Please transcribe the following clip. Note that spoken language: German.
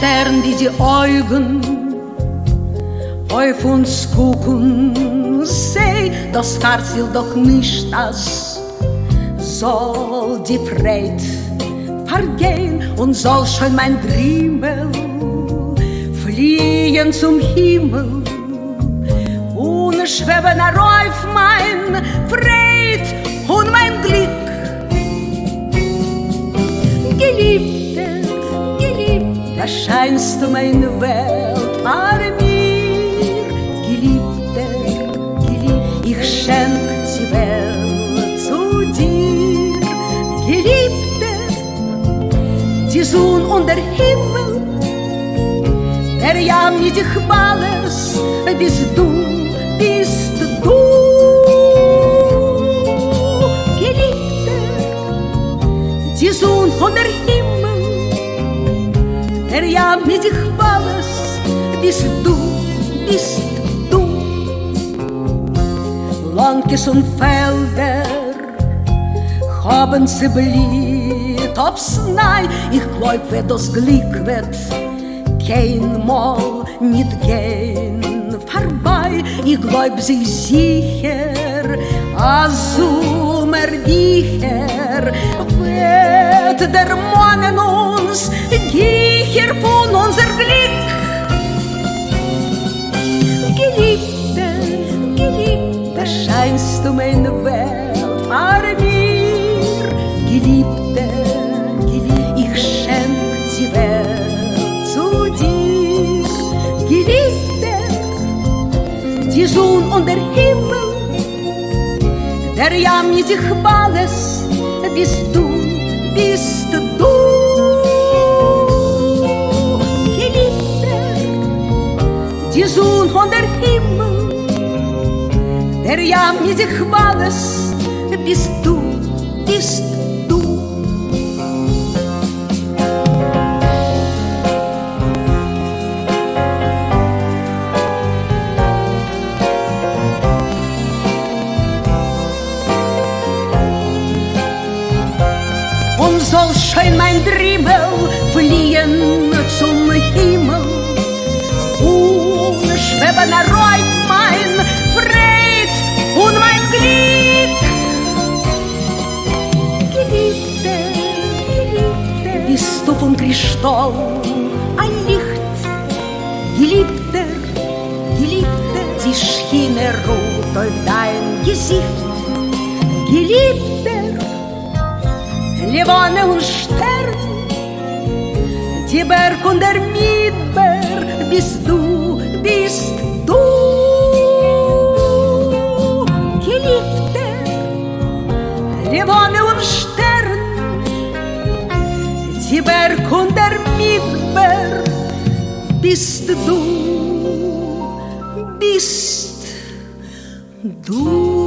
Stern, wie die Augen auf uns gucken, seh, das Herz will doch nicht, das soll die Freude vergehen und soll schon mein Drimmel fliehen zum Himmel und schweben auf mein Freude und mein Glück. Geliebter, Geliebter, scheinst du meine Welt vor mir. Geliebter, Geliebter, ich schenk die Welt zu dir. Geliebter, die Sonne und der Himmel, der ja mit dich alles, bist du, bist du. Geliebter, die Sonne und der Himmel, der ja mit dich alles, bist du, bist du. Lankes und Felder haben sie blüht aufs Nei. Ich glaub, wer das Glück wird kein Mal nicht gehen vorbei. Ich glaub, sie sicher, also mehr dicher wird der Mann in uns, gicher von unser Glück. Geliebter, Geliebter, scheinst du meine Welt vor mir. Geliebter, Geliebter, ich schenk die Welt zu dir. Geliebter, die Sonne und der Himmel, der ja mit sich alles, bist du, bist du. Geliebter, die Sonne und der Himmel, der ja mit sich alles, bist du, bist du. Und soll schön mein Drimmel fliehen zum Himmel und schweben auf mein Freude und mein Glück. Geliebter, Geliebter, bist du von Kristall ein Licht. Geliebter, Geliebter, die Schiene rot auf dein Gesicht. Geliebter, Levane und Stern, die Berg und der Midberg, bist du, bist du. Geliebter, Levane und Stern, die Berg und der Midberg, bist du, bist du.